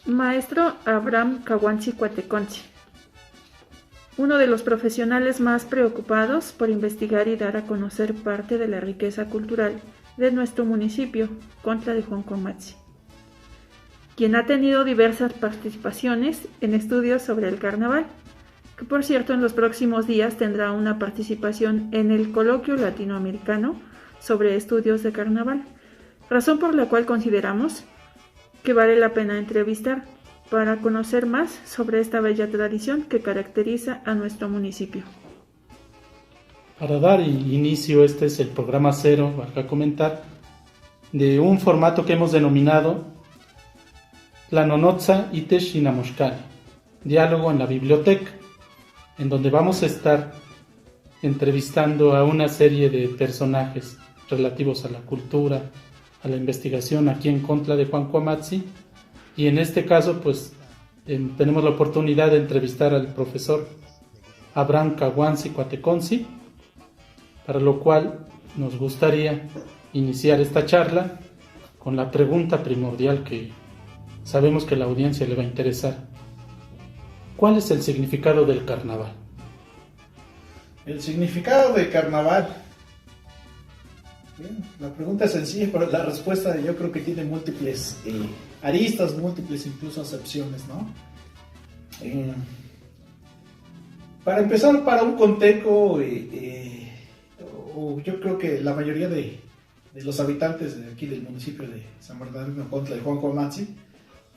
Maestro Abraham Caguanzi Cuateconzi, uno de los profesionales más preocupados por investigar y dar a conocer parte de la riqueza cultural de nuestro municipio, Contla de Juancoamatzi, quien ha tenido diversas participaciones en estudios sobre el carnaval, que por cierto en los próximos días tendrá una participación en el Coloquio Latinoamericano sobre estudios de carnaval, razón por la cual consideramos que vale la pena entrevistar para conocer más sobre esta bella tradición que caracteriza a nuestro municipio. Para dar inicio, este es el programa 0, acá comentar, de un formato que hemos denominado Tlanonotza Itesh Inamoshkali, diálogo en la biblioteca, en donde vamos a estar entrevistando a una serie de personajes relativos a la cultura, a la investigación aquí en Contla de Juancoamatzi, y en este caso pues tenemos la oportunidad de entrevistar al profesor Abraham Caguanzi Cuateconzi, para lo cual nos gustaría iniciar esta charla con la pregunta primordial que sabemos que a la audiencia le va a interesar. ¿Cuál es el significado del carnaval? El significado del carnaval. Bien, la pregunta es sencilla, pero la respuesta yo creo que tiene múltiples aristas, múltiples incluso acepciones, ¿no? Para empezar, para un conteco, yo creo que la mayoría de los habitantes de aquí del municipio de San Bernardino Contla de Juancoamatzi,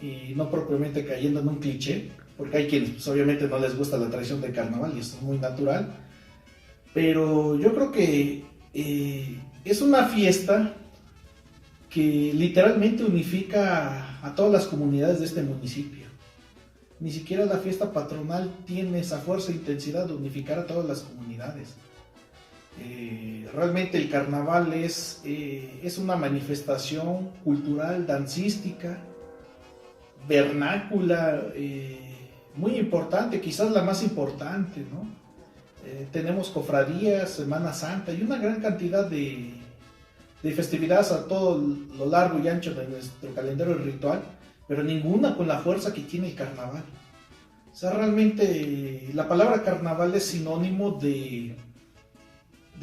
y no propiamente cayendo en un cliché, porque hay quienes pues, obviamente no les gusta la tradición del carnaval y esto es muy natural, pero yo creo que es una fiesta que literalmente unifica a todas las comunidades de este municipio. Ni siquiera la fiesta patronal tiene esa fuerza e intensidad de unificar a todas las comunidades. Realmente el carnaval es una manifestación cultural, dancística, vernácula, muy importante, quizás la más importante, ¿no? Tenemos cofradías, Semana Santa y una gran cantidad de festividades a todo lo largo y ancho de nuestro calendario ritual, pero ninguna con la fuerza que tiene el carnaval. O sea, realmente la palabra carnaval es sinónimo de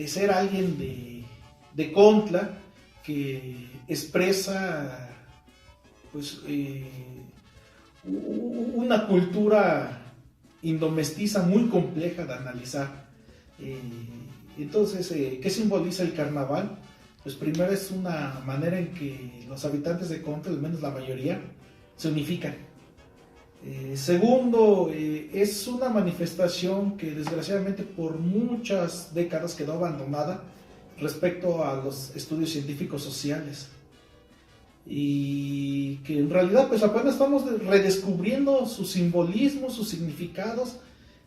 ser alguien de Contla que expresa pues una cultura indomestiza muy compleja de analizar. Entonces, ¿qué simboliza el carnaval? Pues primero es una manera en que los habitantes de Contla, al menos la mayoría, se unifican. Segundo, es una manifestación que desgraciadamente por muchas décadas quedó abandonada respecto a los estudios científicos sociales. Y que en realidad pues apenas estamos redescubriendo su simbolismo, sus significados,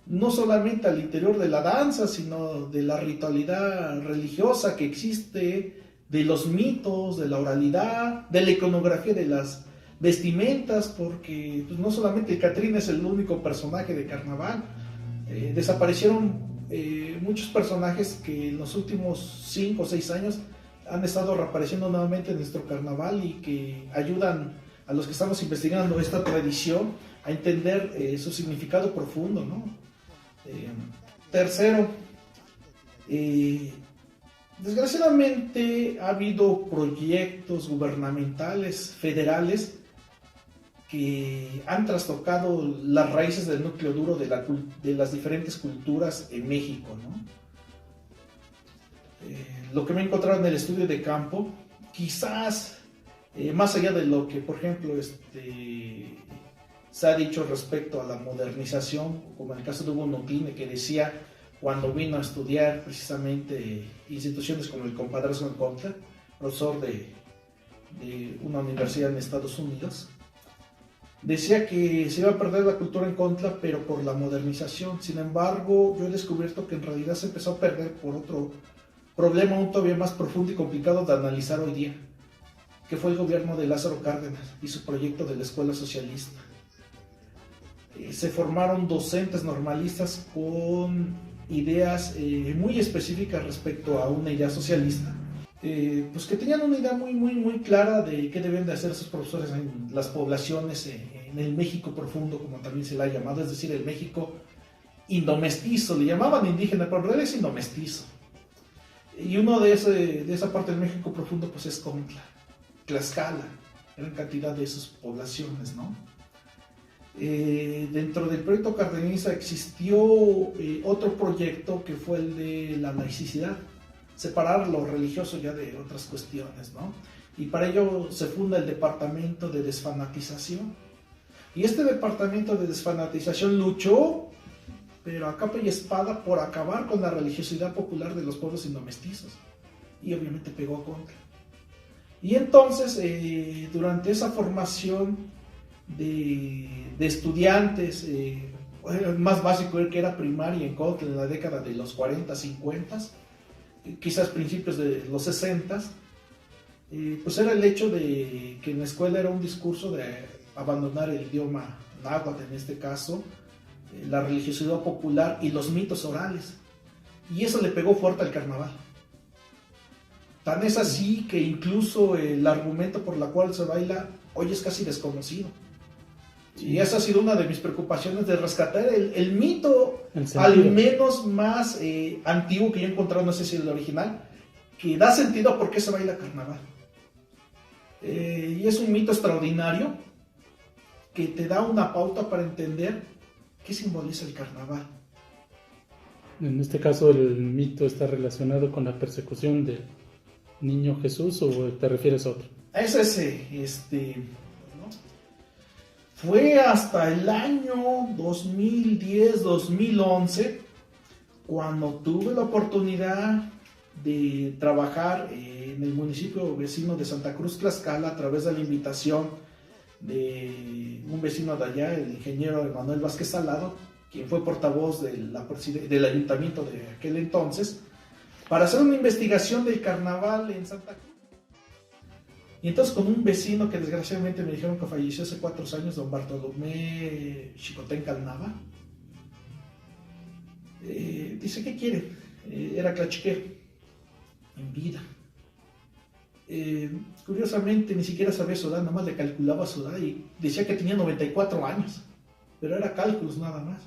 no solamente al interior de la danza, sino de la ritualidad religiosa que existe, de los mitos, de la oralidad, de la iconografía de las vestimentas, porque pues, no solamente Catrina es el único personaje de carnaval, desaparecieron muchos personajes que en los últimos 5 o 6 años han estado reapareciendo nuevamente en nuestro carnaval y que ayudan a los que estamos investigando esta tradición a entender su significado profundo, ¿no? Tercero, desgraciadamente ha habido proyectos gubernamentales, federales, que han trastocado las raíces del núcleo duro de las diferentes culturas en México, ¿no? Lo que me he encontrado en el estudio de campo, quizás más allá de lo que, por ejemplo, se ha dicho respecto a la modernización, como en el caso de Hugo Notine, que decía cuando vino a estudiar precisamente instituciones como el Compadrazgo en Contla, profesor de una universidad en Estados Unidos, decía que se iba a perder la cultura en Contla, pero por la modernización. Sin embargo, yo he descubierto que en realidad se empezó a perder por otro problema aún todavía más profundo y complicado de analizar hoy día, que fue el gobierno de Lázaro Cárdenas y su proyecto de la escuela socialista. Se formaron docentes normalistas con ideas muy específicas respecto a una idea socialista, pues que tenían una idea muy clara de qué deben de hacer esos profesores en las poblaciones, en el México profundo, como también se le ha llamado, es decir, el México indomestizo, le llamaban indígena, pero en realidad es indomestizo. Y uno de esa parte del México profundo pues es Contla, Tlaxcala, gran cantidad de esas poblaciones, ¿no? Dentro del proyecto Cardenaliza existió otro proyecto que fue el de la laicidad, separar lo religioso ya de otras cuestiones, ¿no? Y para ello se funda el Departamento de Desfanatización. Y este Departamento de Desfanatización luchó, pero a capa y espada, por acabar con la religiosidad popular de los pueblos indomestizos. Y obviamente pegó contra. Y entonces, durante esa formación de estudiantes, el más básico era que era primaria en Cuautla en la década de los 40, 50, quizás principios de los 60, pues era el hecho de que en la escuela era un discurso de abandonar el idioma náhuatl, en este caso, la religiosidad popular y los mitos orales. Y eso le pegó fuerte al carnaval. Tan es así que incluso el argumento por la cual se baila hoy es casi desconocido. Y esa ha sido una de mis preocupaciones, de rescatar el mito, al menos más antiguo que yo he encontrado, no sé si es el original, que da sentido a por qué se baila carnaval. Y es un mito extraordinario que te da una pauta para entender qué simboliza el carnaval. En este caso, el mito está relacionado con la persecución del niño Jesús, ¿o te refieres a otro? Es ese, ¿no? Fue hasta el año 2010-2011 cuando tuve la oportunidad de trabajar en el municipio vecino de Santa Cruz, Tlaxcala, a través de la invitación de un vecino de allá, el ingeniero Manuel Vázquez Salado, quien fue portavoz del ayuntamiento de aquel entonces, para hacer una investigación del carnaval en Santa Cruz. Y entonces con un vecino que desgraciadamente me dijeron que falleció hace 4 años, don Bartolomé Chicotén Calnava, dice, ¿qué quiere? Era clachiquero en vida. Curiosamente ni siquiera sabía su edad, nada más le calculaba su edad y decía que tenía 94 años, pero era cálculos nada más.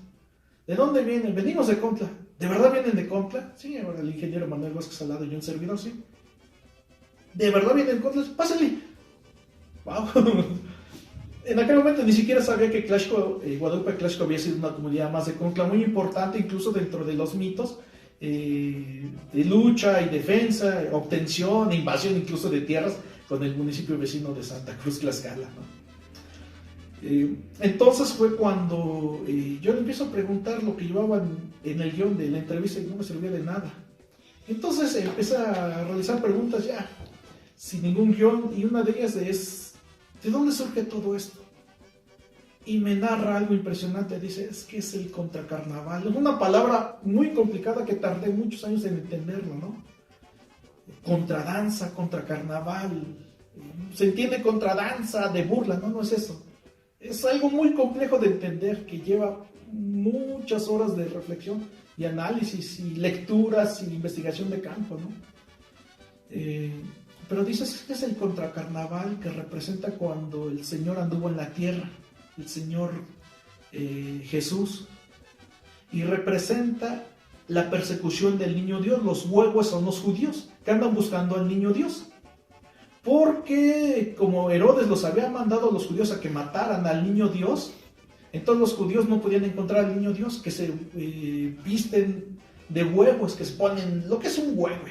¿De dónde vienen? Venimos de Contla. ¿De verdad vienen de Contla? Sí, ahora el ingeniero Manuel Vázquez Salado y un servidor, sí. ¿De verdad vienen de Contla? Pásale. Wow. En aquel momento ni siquiera sabía que Guadalupe Tlaxco había sido una comunidad más de Contla, muy importante incluso dentro de los mitos de lucha y defensa, obtención, invasión incluso de tierras con el municipio vecino de Santa Cruz, Tlaxcala, ¿no? Entonces fue cuando yo le empiezo a preguntar lo que llevaban en el guión de la entrevista y no me servía de nada. Entonces empecé a realizar preguntas ya, sin ningún guión, y una de ellas es, ¿de dónde surge todo esto? Y me narra algo impresionante, dice, es que es el contracarnaval. Es una palabra muy complicada que tardé muchos años en entenderlo, ¿no? Contradanza, contracarnaval, se entiende contradanza de burla, ¿no? No es eso. Es algo muy complejo de entender, que lleva muchas horas de reflexión y análisis y lecturas y investigación de campo, ¿no? Pero dices que es el contracarnaval que representa cuando el Señor anduvo en la tierra, el Señor Jesús, y representa la persecución del niño Dios. Los huevos son los judíos que andan buscando al niño Dios, porque como Herodes los había mandado a los judíos a que mataran al niño Dios, entonces los judíos no podían encontrar al niño Dios, que se visten de huevos, que se ponen lo que es un huevo,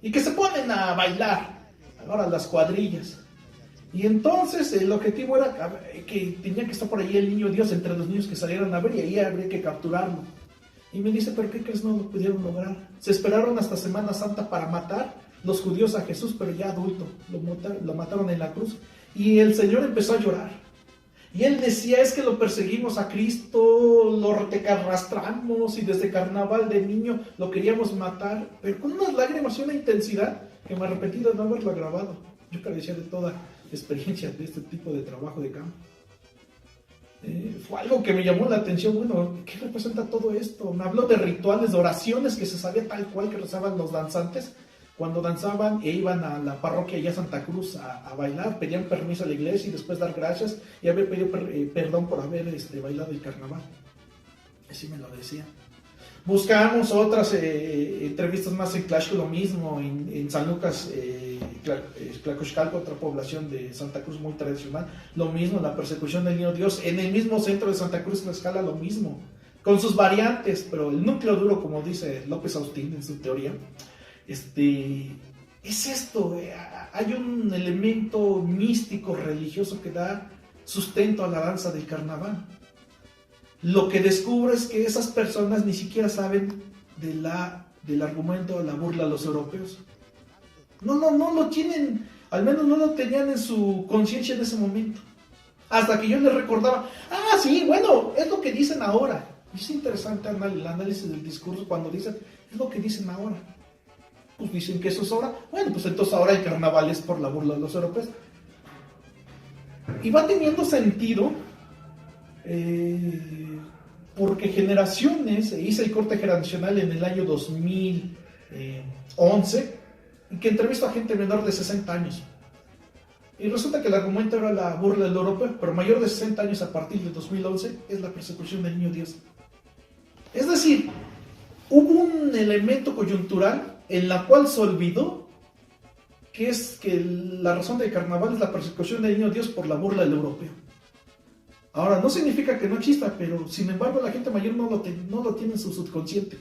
y que se ponen a bailar, ahora las cuadrillas. Y entonces el objetivo era que tenía que estar por ahí el niño Dios entre los niños que salieran a ver, y ahí habría que capturarlo. Y me dice, ¿pero qué crees? No lo pudieron lograr. Se esperaron hasta Semana Santa para matar los judíos a Jesús, pero ya adulto, lo mataron en la cruz. Y el Señor empezó a llorar. Y él decía, es que lo perseguimos a Cristo, lo arrastramos, y desde carnaval de niño lo queríamos matar, pero con unas lágrimas y una intensidad que me arrepentí de no haberlo grabado. Yo carecía de toda experiencia de este tipo de trabajo de campo. Fue algo que me llamó la atención. Bueno, ¿qué representa todo esto? Me habló de rituales, de oraciones que se sabía tal cual que rezaban los danzantes cuando danzaban e iban a la parroquia allá a Santa Cruz a bailar, pedían permiso a la iglesia y después dar gracias y haber pedido perdón por haber bailado el carnaval. Así me lo decían. Buscamos otras entrevistas más en Clash, lo mismo, en San Lucas, Tlacoxcalco, otra población de Santa Cruz muy tradicional, lo mismo, la persecución del Niño Dios, en el mismo centro de Santa Cruz, Tlaxcala, lo mismo, con sus variantes, pero el núcleo duro, como dice López Austín en su teoría, es esto, hay un elemento místico, religioso que da sustento a la danza del carnaval. Lo que descubre es que esas personas ni siquiera saben del argumento de la burla a los europeos. No lo tienen, al menos no lo tenían en su conciencia en ese momento. Hasta que yo les recordaba, sí, bueno, es lo que dicen ahora. Y es interesante el análisis del discurso cuando dicen, es lo que dicen ahora. Pues dicen que eso es ahora. Bueno, pues entonces ahora el carnaval es por la burla de los europeos. Y va teniendo sentido, porque generaciones, hice el corte generacional en el año 2011, que entrevistó a gente menor de 60 años. Y resulta que el argumento era la burla del europeo, pero mayor de 60 años a partir de 2011 es la persecución del Niño Dios. Es decir, hubo un elemento coyuntural en la cual se olvidó que la razón del carnaval es la persecución del Niño Dios por la burla del europeo. Ahora, no significa que no exista, pero sin embargo la gente mayor no lo tiene en su subconsciente,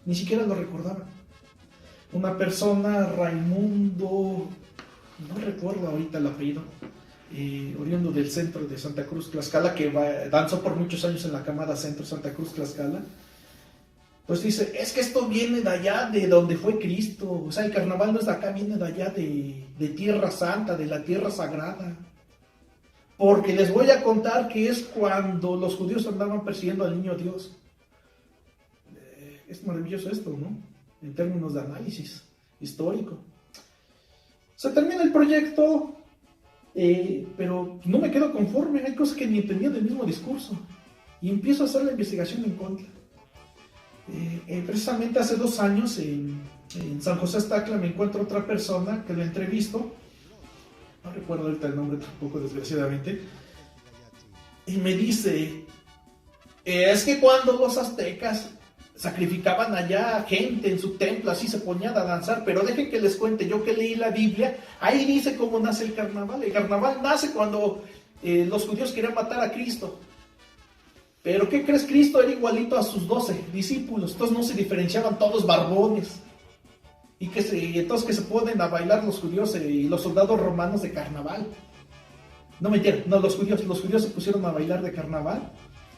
ni siquiera lo recordaba. Una persona, Raimundo, no recuerdo ahorita el apellido, oriundo del centro de Santa Cruz, Tlaxcala, que danzó por muchos años en la camada Centro Santa Cruz, Tlaxcala, pues dice, es que esto viene de allá, de donde fue Cristo, o sea, el carnaval no es de acá, viene de allá, de Tierra Santa, de la Tierra Sagrada. Porque les voy a contar que es cuando los judíos andaban persiguiendo al Niño Dios. Es maravilloso esto, ¿no? En términos de análisis histórico. Se termina el proyecto, pero no me quedo conforme. Hay cosas que ni entendía del mismo discurso. Y empiezo a hacer la investigación en contra. Precisamente hace 2 años, en San José Aztacla, me encuentro otra persona que lo entrevisto. No recuerdo ahorita el nombre tampoco, desgraciadamente. Y me dice, es que cuando los aztecas sacrificaban allá gente en su templo, así se ponían a danzar, pero dejen que les cuente, yo que leí la Biblia, ahí dice cómo nace el carnaval. El carnaval nace cuando los judíos querían matar a Cristo. Pero ¿qué crees? Cristo era igualito a sus 12 discípulos, entonces no se diferenciaban todos barbones. Y entonces que se ponen a bailar los judíos y los soldados romanos de carnaval. No mentira, no, los judíos se pusieron a bailar de carnaval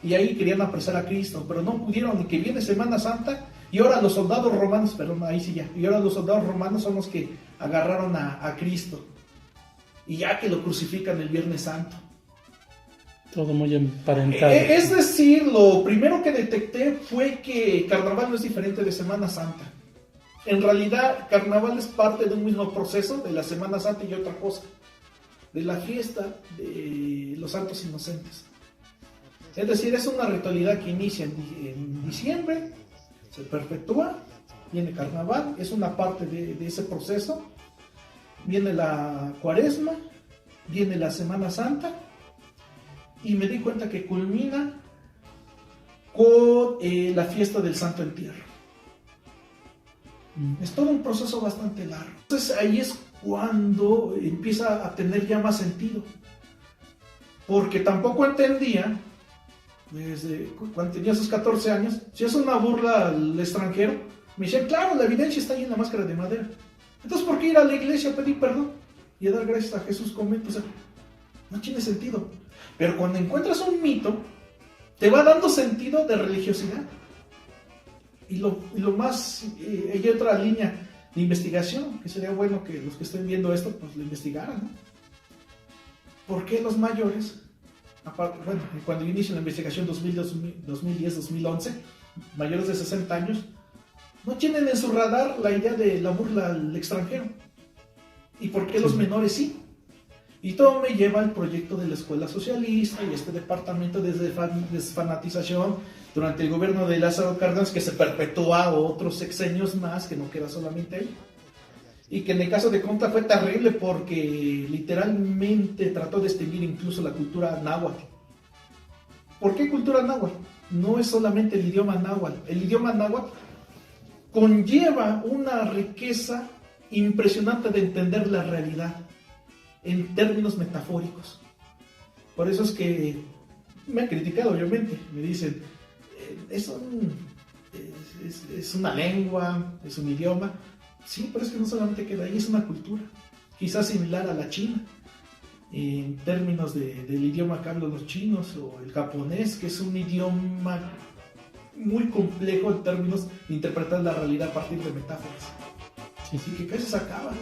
y ahí querían apresar a Cristo, pero no pudieron, y que viene Semana Santa y ahora los soldados romanos, perdón, ahí sí ya, y ahora los soldados romanos son los que agarraron a Cristo y ya que lo crucifican el Viernes Santo. Todo muy emparentado. Es decir, lo primero que detecté fue que carnaval no es diferente de Semana Santa. En realidad, carnaval es parte de un mismo proceso de la Semana Santa y otra cosa, de la fiesta de los santos inocentes. Es decir, es una ritualidad que inicia en diciembre, se perpetúa, viene carnaval, es una parte de ese proceso, viene la cuaresma, viene la Semana Santa, y me di cuenta que culmina con la fiesta del Santo Entierro. Es todo un proceso bastante largo. Entonces ahí es cuando empieza a tener ya más sentido. Porque tampoco entendía, desde cuando tenía esos 14 años, si es una burla al extranjero, me decían, claro, la evidencia está ahí en la máscara de madera. Entonces, ¿por qué ir a la iglesia a pedir perdón y a dar gracias a Jesús con o sea, no tiene sentido. Pero cuando encuentras un mito, te va dando sentido de religiosidad. Y lo más, hay otra línea de investigación, que sería bueno que los que estén viendo esto, pues lo investigaran, ¿no? ¿Por qué los mayores, bueno, cuando yo inicio la investigación 2010-2011, mayores de 60 años, no tienen en su radar la idea de la burla al extranjero? ¿Y por qué los menores sí? Y todo me lleva al proyecto de la escuela socialista y este departamento de desfanatización durante el gobierno de Lázaro Cárdenas, que se perpetúa otros sexenios más, que no queda solamente ahí. Y que en el caso de Conta fue terrible porque literalmente trató de extinguir incluso la cultura náhuatl. ¿Por qué cultura náhuatl? No es solamente el idioma náhuatl. El idioma náhuatl conlleva una riqueza impresionante de entender la realidad en términos metafóricos. Por eso es que me han criticado, obviamente. Me dicen, es una lengua, es un idioma. Sí, pero es que no solamente queda ahí, es una cultura. Quizás similar a la china, en términos del idioma que hablan los chinos, o el japonés, que es un idioma muy complejo en términos de interpretar la realidad a partir de metáforas. Sí. Así que casi se acaba.